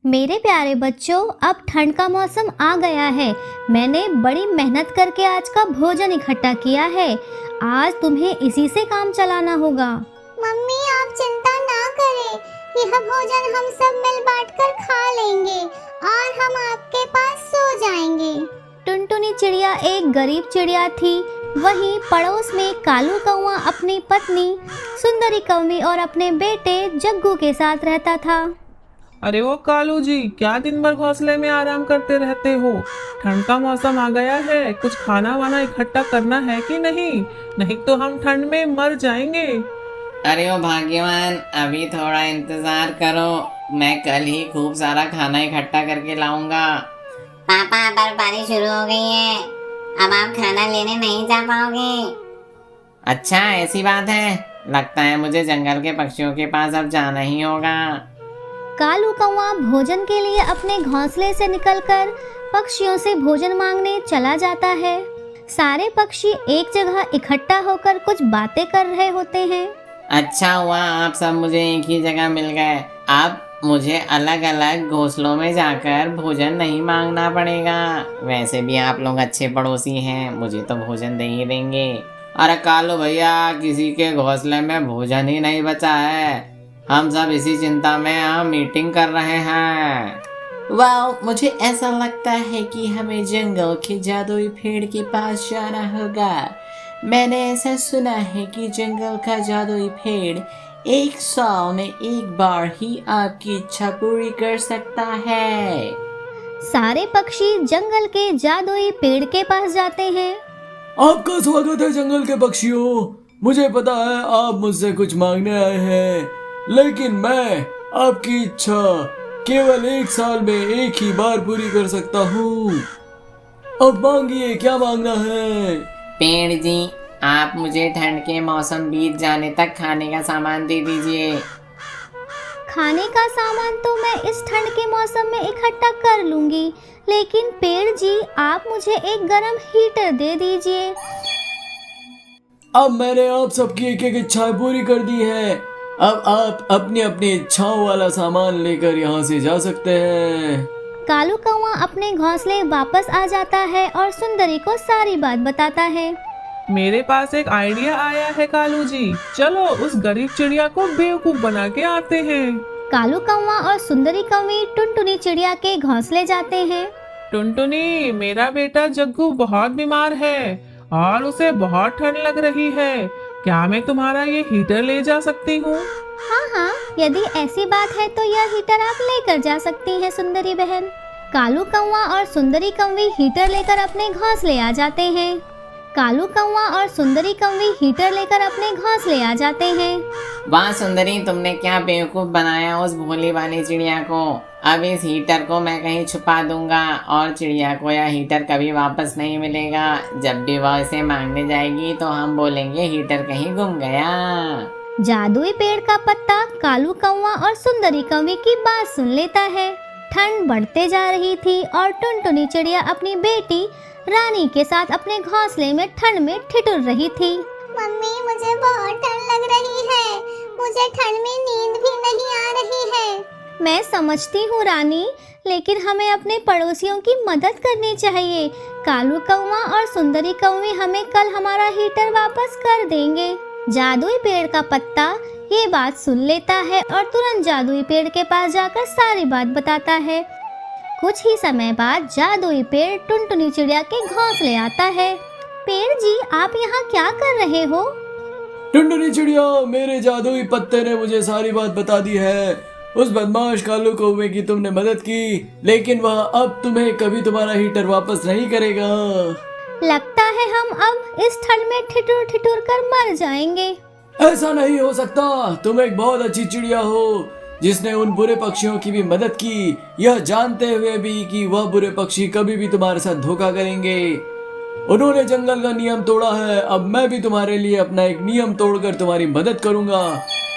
मेरे प्यारे बच्चों, अब ठंड का मौसम आ गया है। मैंने बड़ी मेहनत करके आज का भोजन इकट्ठा किया है। आज तुम्हें इसी से काम चलाना होगा। मम्मी, आप चिंता ना करें, यह भोजन हम सब मिल बांट कर खा लेंगे और हम आपके पास सो जाएंगे। टुनटुनी चिड़िया एक गरीब चिड़िया थी। वहीं पड़ोस में कालू कौवा अपनी पत्नी सुंदरी कौवी और अपने बेटे जग्गू के साथ रहता था। अरे वो कालू जी, क्या दिन भर घोंसले में आराम करते रहते हो? ठंड का मौसम आ गया है, कुछ खाना वाना इकट्ठा करना है कि नहीं? नहीं तो हम ठंड में मर जाएंगे। अरे ओ भाग्यवान, अभी थोड़ा इंतजार करो, मैं कल ही खूब सारा खाना इकट्ठा करके लाऊंगा। पापा, बर्फबारी शुरू हो गई है, अब आप खाना लेने नहीं जा पाओगे। अच्छा, ऐसी बात है। लगता है मुझे जंगल के पक्षियों के पास अब जाना ही होगा। कालू कौवा भोजन के लिए अपने घोंसले से निकलकर पक्षियों से भोजन मांगने चला जाता है। सारे पक्षी एक जगह इकट्ठा होकर कुछ बातें कर रहे होते हैं। अच्छा हुआ आप सब मुझे एक ही जगह मिल गए। अब मुझे अलग अलग घोंसलों में जाकर भोजन नहीं मांगना पड़ेगा। वैसे भी आप लोग अच्छे पड़ोसी हैं, मुझे तो भोजन दे ही देंगे। अरे कालू भैया, किसी के घोंसले में भोजन ही नहीं बचा है। हम सब इसी चिंता में हम मीटिंग कर रहे हैं। वाह, मुझे ऐसा लगता है कि हमें जंगल के जादुई पेड़ के पास जाना होगा। मैंने ऐसा सुना है कि जंगल का जादुई पेड़ 1 साल में एक बार ही आपकी इच्छा पूरी कर सकता है। सारे पक्षी जंगल के जादुई पेड़ के पास जाते हैं। आपका स्वागत है जंगल के पक्षियों। मुझे पता है आप मुझसे कुछ मांगने आए हैं, लेकिन मैं आपकी इच्छा केवल 1 साल में एक ही बार पूरी कर सकता हूँ। अब मांगिए, क्या मांगना है? पेड़ जी, आप मुझे ठंड के मौसम बीत जाने तक खाने का सामान दे दीजिए। खाने का सामान तो मैं इस ठंड के मौसम में इकट्ठा कर लूंगी, लेकिन पेड़ जी, आप मुझे एक गरम हीटर दे दीजिए। अब मैंने आप सबकी एक एक इच्छाएं पूरी कर दी है। अब आप अपनी अपनी इच्छाओं वाला सामान लेकर यहाँ से जा सकते हैं। कालू कौवा अपने घोंसले वापस आ जाता है और सुंदरी को सारी बात बताता है। मेरे पास एक आइडिया आया है कालू जी, चलो उस गरीब चिड़िया को बेवकूफ बना के आते हैं। कालू कौवा और सुंदरी कौवी टुनटुनी चिड़िया के घोंसले जाते हैं। टुनटुनी, मेरा बेटा जग्गू बहुत बीमार है और उसे बहुत ठंड लग रही है। क्या मैं तुम्हारा ये हीटर ले जा सकती हूँ? हाँ हाँ, यदि ऐसी बात है तो यह हीटर आप लेकर जा सकती हैं सुंदरी बहन। कालू कौवा और सुंदरी कौवी हीटर लेकर अपने घोंसले आ जाते हैं। कालू कौवा और सुंदरी कौवी हीटर लेकर अपने घोंसले आ जाते हैं। वाह सुंदरी, तुमने क्या बेवकूफ बनाया उस भोली वाली चिड़िया को। अब इस हीटर को मैं कहीं छुपा दूंगा और चिड़िया को यह हीटर कभी वापस नहीं मिलेगा। जब भी वह इसे मांगने जाएगी तो हम बोलेंगे हीटर कहीं गुम गया। जादुई पेड़ का पत्ता कालू कौवा और सुंदरी कौवी की बात सुन लेता है। ठंड बढ़ते जा रही थी और टुनटुनी चिड़िया अपनी बेटी रानी के साथ अपने घोंसले में ठंड में ठिठुर रही थी। मम्मी, मुझे बहुत ठंड लग रही है, मुझे ठंड में नींद भी नहीं आ रही है। मैं समझती हूँ रानी, लेकिन हमें अपने पड़ोसियों की मदद करनी चाहिए। कालू कौवा और सुंदरी कौवी हमें कल हमारा हीटर वापस कर देंगे। जादुई पेड़ का पत्ता ये बात सुन लेता है और तुरंत जादुई पेड़ के पास जाकर सारी बात बताता है। कुछ ही समय बाद जादुई पेड़ टुनटुनी चिड़िया के घोंसले आता है। पेड़ जी, आप यहाँ क्या कर रहे हो? टुनटुनी चिड़िया, मेरे जादुई पत्ते ने मुझे सारी बात बता दी है। उस बदमाश कालू कौवे की तुमने मदद की, लेकिन वह अब तुम्हें कभी तुम्हारा हीटर वापस नहीं करेगा। लगता है हम अब इस ठंड में ठिठुर ठिठुर कर मर जाएंगे। ऐसा नहीं हो सकता, तुम एक बहुत अच्छी चिड़िया हो जिसने उन बुरे पक्षियों की भी मदद की, यह जानते हुए भी कि वह बुरे पक्षी कभी भी तुम्हारे साथ धोखा करेंगे। उन्होंने जंगल का नियम तोड़ा है। अब मैं भी तुम्हारे लिए अपना एक नियम तोड़कर तुम्हारी मदद करूंगा।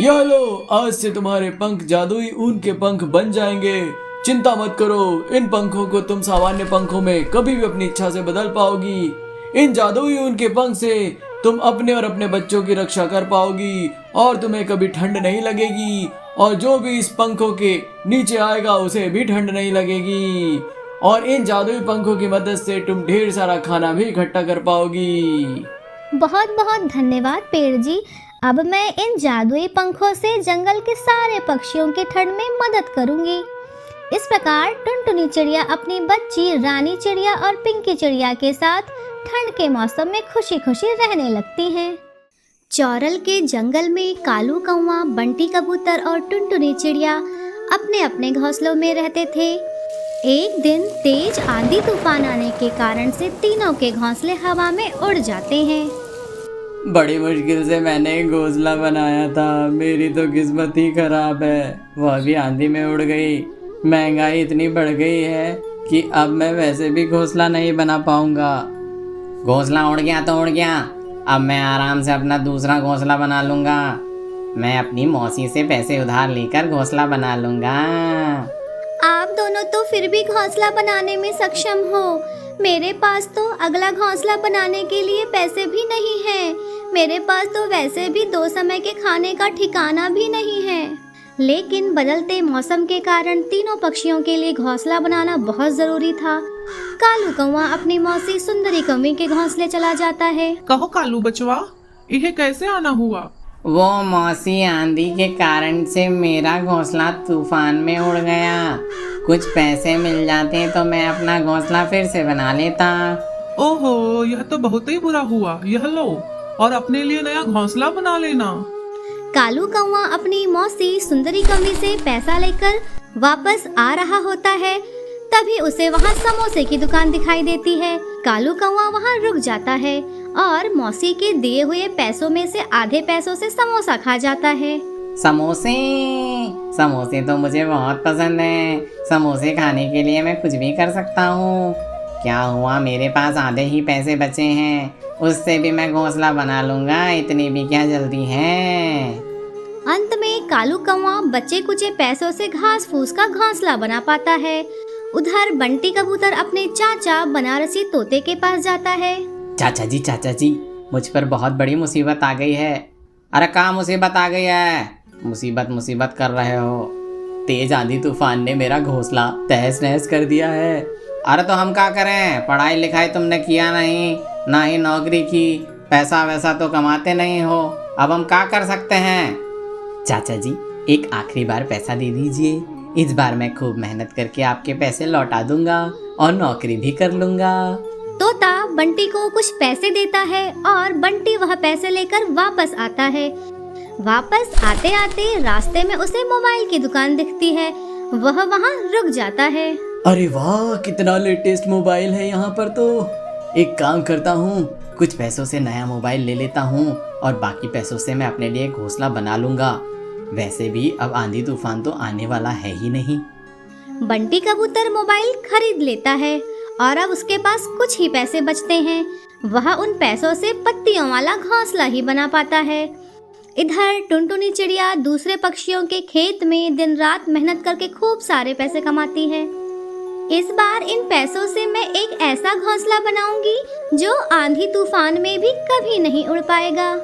यह लो, आज से तुम्हारे पंख जादुई ऊन के पंख बन जाएंगे। चिंता मत करो, इन पंखों को तुम सामान्य पंखों में कभी भी अपनी इच्छा से बदल पाओगी। इन जादुई ऊन के पंख से तुम अपने और अपने बच्चों की रक्षा कर पाओगी और तुम्हें कभी ठंड नहीं लगेगी और जो भी इस पंखों के नीचे आएगा उसे भी ठंड नहीं लगेगी, और इन जादुई पंखों की मदद से तुम ढेर सारा खाना भी इकट्ठा कर पाओगी। बहुत बहुत धन्यवाद पेड़ जी। अब मैं इन जादुई पंखों से जंगल के सारे पक्षियों के ठंड में मदद करूंगी। इस प्रकार टुनटुनी चिड़िया अपनी बच्ची रानी चिड़िया और पिंकी चिड़िया के साथ ठंड के मौसम में खुशी खुशी रहने लगती हैं। चौरल के जंगल में कालू कौवा, बंटी कबूतर और टुनटुनी चिड़िया अपने अपने घोंसलों में रहते थे। एक दिन तेज आंधी तूफान आने के कारण से तीनों के घोंसले हवा में उड़ जाते हैं। बड़ी मुश्किल से मैंने एक घोंसला बनाया था, मेरी तो किस्मत ही खराब है, वह भी आंधी में उड़ गई। महंगाई इतनी बढ़ गई है कि अब मैं वैसे भी घोंसला नहीं बना पाऊंगा। घोंसला उड़ गया तो उड़ गया, अब मैं आराम से अपना दूसरा घोंसला बना लूंगा। मैं अपनी मौसी से पैसे उधार लेकर घोंसला बना लूंगा। आप दोनों तो फिर भी घोंसला बनाने में सक्षम हो। मेरे पास तो अगला घोंसला बनाने के लिए पैसे भी नहीं है। मेरे पास तो वैसे भी 2 समय के खाने का ठिकाना भी नहीं है। लेकिन बदलते मौसम के कारण तीनों पक्षियों के लिए घोंसला बनाना बहुत जरूरी था। कालू कौवा अपनी मौसी सुंदरी कौवी के घोंसले चला जाता है। कहो कालू बचवा, यह कैसे आना हुआ? वो मौसी आंधी के कारण से मेरा घोंसला तूफान में उड़ गया। कुछ पैसे मिल जाते तो मैं अपना घोंसला फिर से बना लेता। ओहो, यह तो बहुत ही बुरा हुआ। यह लो और अपने लिए नया घोंसला बना लेना। कालू कौवा अपनी मौसी सुंदरी कौवी से पैसा लेकर वापस आ रहा होता है। तभी उसे वहाँ समोसे की दुकान दिखाई देती है। कालू कौवा वहाँ रुक जाता है और मौसी के दिए हुए पैसों में से आधे पैसों से समोसा खा जाता है। समोसे समोसे तो मुझे बहुत पसंद है। समोसे खाने के लिए मैं कुछ भी कर सकता हूँ। क्या हुआ, मेरे पास आधे ही पैसे बचे हैं, उससे भी मैं घोंसला बना लूंगा। इतनी भी क्या जल्दी है। अंत में कालू कौवा बचे कुचे पैसों से घास फूस का घोंसला बना पाता है। उधर बंटी कबूतर अपने चाचा बनारसी तोते के पास जाता है। चाचा जी, मुझ पर बहुत बड़ी मुसीबत आ गई है। अरे कहाँ मुसीबत आ गई है? मुसीबत कर रहे हो? तेज आंधी तूफान ने मेरा घोंसला तहस नहस कर दिया है। अरे तो हम क्या करें? पढ़ाई लिखाई तुमने किया नहीं, ना ही नौकरी की, पैसा वैसा तो कमाते नहीं हो, अब हम क्या कर सकते हैं? चाचा जी, एक आखिरी बार पैसा दे दीजिए। इस बार मैं खूब मेहनत करके आपके पैसे लौटा दूंगा और नौकरी भी कर लूंगा। तोता बंटी को कुछ पैसे देता है और बंटी वह पैसे लेकर वापस आता है। वापस आते आते रास्ते में उसे मोबाइल की दुकान दिखती है। वह वहाँ रुक जाता है। अरे वाह, कितना लेटेस्ट मोबाइल है यहाँ पर। तो एक काम करता हूँ, कुछ पैसों से नया मोबाइल ले लेता हूँ और बाकी पैसों से मैं अपने लिए घोंसला बना लूंगा। वैसे भी अब आंधी तूफान तो आने वाला है ही नहीं। बंटी कबूतर मोबाइल खरीद लेता है और अब उसके पास कुछ ही पैसे बचते हैं। वह उन पैसों से पत्तियों वाला घोंसला ही बना पाता है। इधर टुनटुनी चिड़िया दूसरे पक्षियों के खेत में दिन रात मेहनत करके खूब सारे पैसे कमाती है। इस बार इन पैसों से मैं एक ऐसा घोंसला बनाऊंगी जो आंधी तूफान में भी कभी नहीं उड़ पाएगा।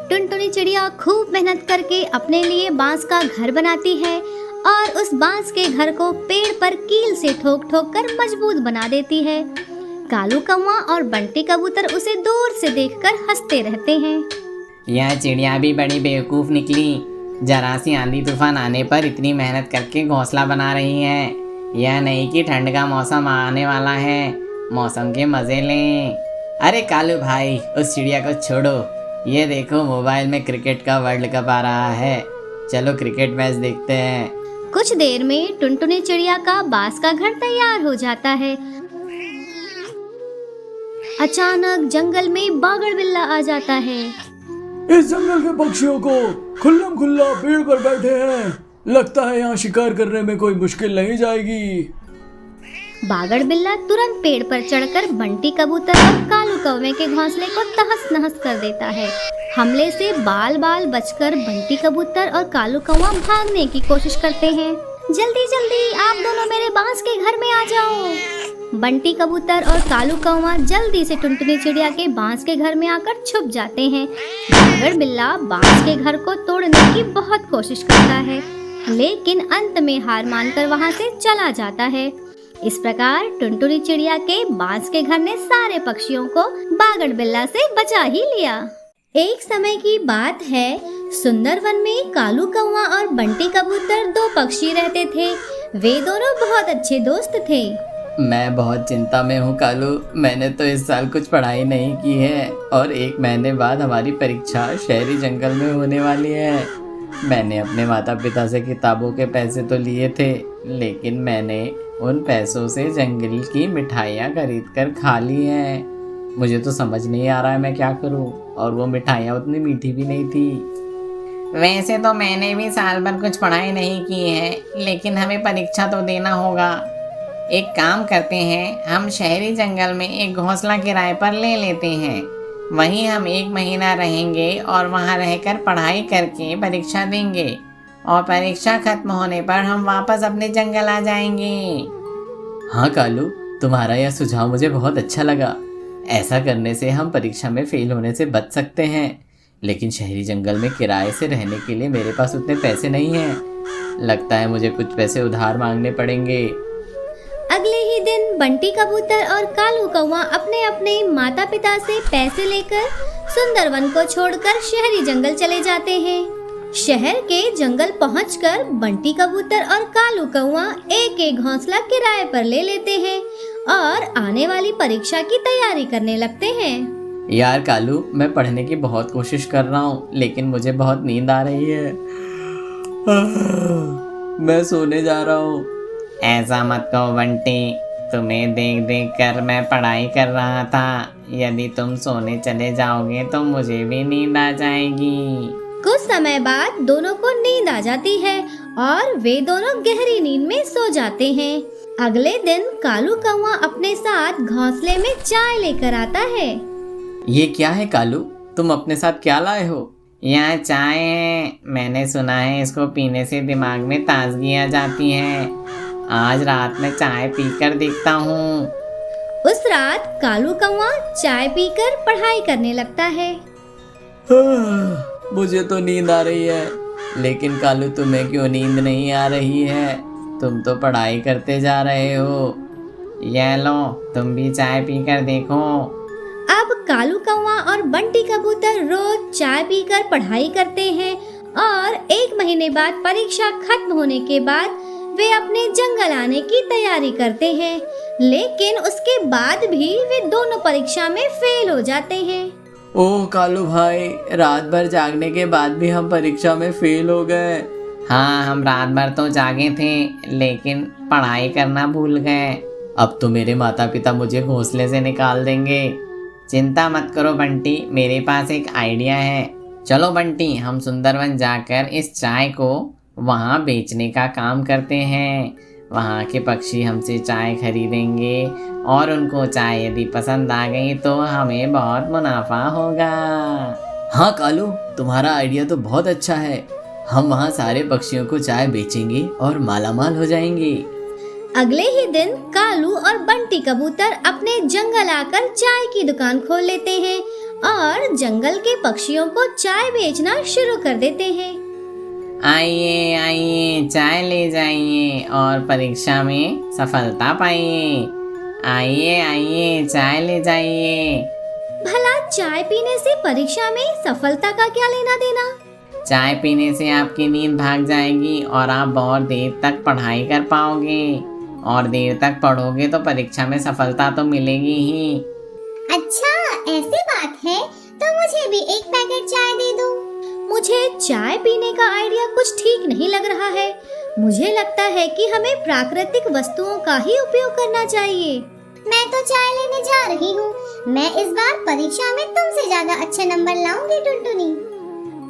टुनटुनी चिड़िया खूब मेहनत करके अपने लिए बांस का घर बनाती है और उस बांस के घर को पेड़ पर कील से ठोक ठोक कर मजबूत बना देती है। कालू कौवा और बंटी कबूतर उसे दूर से देखकर हंसते रहते हैं। यह चिड़िया भी बड़ी बेवकूफ निकली। जरा सी आंधी तूफान आने पर इतनी मेहनत करके घोंसला बना रही है। यह नहीं कि ठंड का मौसम आने वाला है, मौसम के मजे लें। अरे कालू भाई, उस चिड़िया को छोड़ो, ये देखो मोबाइल में क्रिकेट का वर्ल्ड कप आ रहा है, चलो क्रिकेट मैच देखते हैं। कुछ देर में टुनटुनी चिड़िया का बांस का घर तैयार हो जाता है। अचानक जंगल में बागड़ बिल्ला आ जाता है। इस जंगल के पक्षियों को खुल्लम खुल्ला पेड़ पर बैठे हैं, लगता है यहाँ शिकार करने में कोई मुश्किल नहीं जाएगी। बागड़ बिल्ला तुरंत पेड़ पर चढ़कर बंटी कबूतर और कालू कौवे के घोंसले को तहस नहस कर देता है। हमले से बाल बाल बचकर बंटी कबूतर और कालू कौवा भागने की कोशिश करते हैं। जल्दी जल्दी आप दोनों मेरे बांस के घर में आ जाओ। बंटी कबूतर और कालू कौवा जल्दी से टुनटुनी चिड़िया के बांस के घर में आकर छुप जाते हैं। बागड़ बिल्ला बांस के घर को तोड़ने की बहुत कोशिश करता है। लेकिन अंत में हार मानकर वहाँ से चला जाता है। इस प्रकार टुनटुनी चिड़िया के बांस के घर ने सारे पक्षियों को बागड़ बिल्ला से बचा ही लिया। एक समय की बात है, सुंदर वन में कालू कौवा और बंटी कबूतर दो पक्षी रहते थे। वे दोनों बहुत अच्छे दोस्त थे। मैं बहुत चिंता में हूँ कालू। मैंने तो इस साल कुछ पढ़ाई नहीं की है और 1 महीने बाद हमारी परीक्षा शहरी जंगल में होने वाली है। मैंने अपने माता पिता से किताबों के पैसे तो लिए थे, लेकिन मैंने उन पैसों से जंगल की मिठाइयाँ खरीद कर खा ली हैं। मुझे तो समझ नहीं आ रहा है मैं क्या करूँ, और वो मिठाइयाँ उतनी मीठी भी नहीं थी। वैसे तो मैंने भी साल भर कुछ पढ़ाई नहीं की है, लेकिन हमें परीक्षा तो देना होगा। एक काम करते हैं, हम शहरी जंगल में एक घोंसला किराए पर ले लेते हैं। वहीं हम 1 महीना रहेंगे और वहां रहकर पढ़ाई करके परीक्षा देंगे, और परीक्षा खत्म होने पर हम वापस अपने जंगल आ जाएंगे। हाँ कालू, तुम्हारा यह सुझाव मुझे बहुत अच्छा लगा। ऐसा करने से हम परीक्षा में फेल होने से बच सकते हैं। लेकिन शहरी जंगल में किराए से रहने के लिए मेरे पास उतने पैसे नहीं हैं। लगता है मुझे कुछ पैसे उधार मांगने पड़ेंगे। अगले ही दिन बंटी कबूतर और कालू कौवा अपने अपने माता पिता से पैसे लेकर सुंदरवन को छोड़कर शहरी जंगल चले जाते हैं। शहर के जंगल पहुंचकर बंटी कबूतर और कालू कौवा एक एक घोंसला किराए पर ले लेते हैं और आने वाली परीक्षा की तैयारी करने लगते हैं। यार कालू, मैं पढ़ने की बहुत कोशिश कर रहा हूँ, लेकिन मुझे बहुत नींद आ रही है। मैं सोने जा रहा हूँ। ऐसा मत कहो बंटी, तुम्हें देख देख कर मैं पढ़ाई कर रहा था। यदि तुम सोने चले जाओगे तो मुझे भी नींद आ जाएगी। कुछ समय बाद दोनों को नींद आ जाती है और वे दोनों गहरी नींद में सो जाते हैं। अगले दिन कालू कौवा अपने साथ घोंसले में चाय लेकर आता है। ये क्या है कालू, तुम अपने साथ क्या लाए हो? यह चाय है। मैंने सुना है इसको पीने से दिमाग में ताजगी आ जाती है। आज रात में चाय पीकर देखता हूँ। उस रात कालू कौवा चाय पीकर पढ़ाई करने लगता है। मुझे तो नींद आ रही है, लेकिन कालू तुम्हें क्यों नींद नहीं आ रही है? तुम तो पढ़ाई करते जा रहे हो। ये लो, तुम भी चाय पीकर देखो। अब कालू कौवा और बंटी कबूतर रोज चाय पीकर पढ़ाई करते हैं और 1 महीने बाद परीक्षा खत्म होने के बाद वे अपने जंगल आने की तैयारी करते हैं। लेकिन उसके बाद भी वे दोनों परीक्षा में फेल हो जाते हैं। ओह कालू भाई, रात भर जागने के बाद भी हम परीक्षा में फेल हो गए। हाँ, हम रात भर तो जागे थे, लेकिन पढ़ाई करना भूल गए। अब तो मेरे माता पिता मुझे घोंसले से निकाल देंगे। चिंता मत करो बंटी, मेरे पास एक आइडिया है। चलो बंटी, हम सुंदरवन जाकर इस चाय को वहाँ बेचने का काम करते हैं। वहाँ के पक्षी हमसे चाय खरीदेंगे और उनको चाय यदि पसंद आ गई तो हमें बहुत मुनाफा होगा। हाँ कालू, तुम्हारा आइडिया तो बहुत अच्छा है। हम वहाँ सारे पक्षियों को चाय बेचेंगे और मालामाल हो जाएंगे। अगले ही दिन कालू और बंटी कबूतर अपने जंगल आकर चाय की दुकान खोल लेते हैं और जंगल के पक्षियों को चाय बेचना शुरू कर देते हैं। आइए आइए, चाय ले जाइए और परीक्षा में सफलता पाइए। आइए आइए, चाय ले जाइए। भला चाय पीने से परीक्षा में सफलता का क्या लेना देना? चाय पीने से आपकी नींद भाग जाएगी और आप बहुत देर तक पढ़ाई कर पाओगे, और देर तक पढ़ोगे तो परीक्षा में सफलता तो मिलेगी ही। अच्छा, ऐसी बात है तो मुझे भी एक पैकेट चाय दे दो। मुझे चाय पीने का आइडिया कुछ ठीक नहीं लग रहा है। मुझे लगता है कि हमें प्राकृतिक वस्तुओं का ही उपयोग करना चाहिए। मैं तो चाय लेने जा रही हूँ। मैं इस बार परीक्षा में तुमसे ज्यादा अच्छे नंबर लाऊंगी टुनटुनी।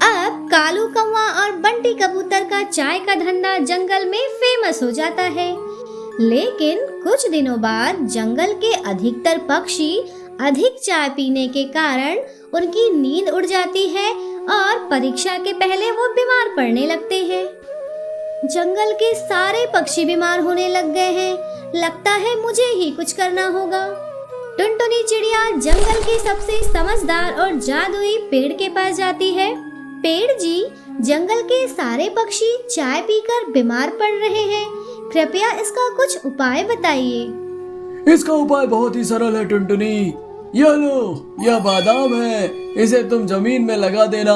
अब कालू कौवा और बंटी कबूतर का चाय का धंधा जंगल में फेमस हो जाता है। लेकिन कुछ दिनों बाद जंगल के अधिकतर पक्षी अधिक चाय पीने के कारण उनकी नींद उड़ जाती है और परीक्षा के पहले वो बीमार पड़ने लगते हैं। जंगल के सारे पक्षी बीमार होने लग गए हैं। लगता है मुझे ही कुछ करना होगा। टुनटुनी चिड़िया जंगल के सबसे समझदार और जादुई पेड़ के पास जाती है। पेड़ जी, जंगल के सारे पक्षी चाय पीकर बीमार पड़ रहे हैं। कृपया इसका कुछ उपाय बताइए। इसका उपाय बहुत ही सरल है टुनटुनी। यह लो, यह बादाम है, इसे तुम जमीन में लगा देना।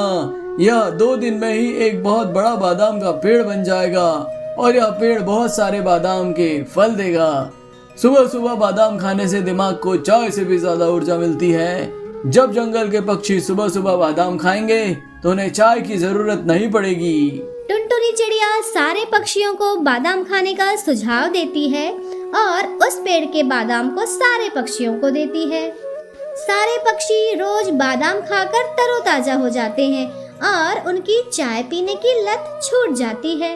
यह 2 दिन में ही एक बहुत बड़ा बादाम का पेड़ बन जाएगा और यह पेड़ बहुत सारे बादाम के फल देगा। सुबह सुबह बादाम खाने से दिमाग को चाय से भी ज्यादा ऊर्जा मिलती है। जब जंगल के पक्षी सुबह सुबह बादाम खाएंगे तो उन्हें चाय की जरूरत नहीं पड़ेगी। टुनटुनी चिड़िया सारे पक्षियों को बादाम खाने का सुझाव देती है और उस पेड़ के बादाम को सारे पक्षियों को देती है। सारे पक्षी रोज बादाम खाकर तरोताजा हो जाते हैं और उनकी चाय पीने की लत छूट जाती है।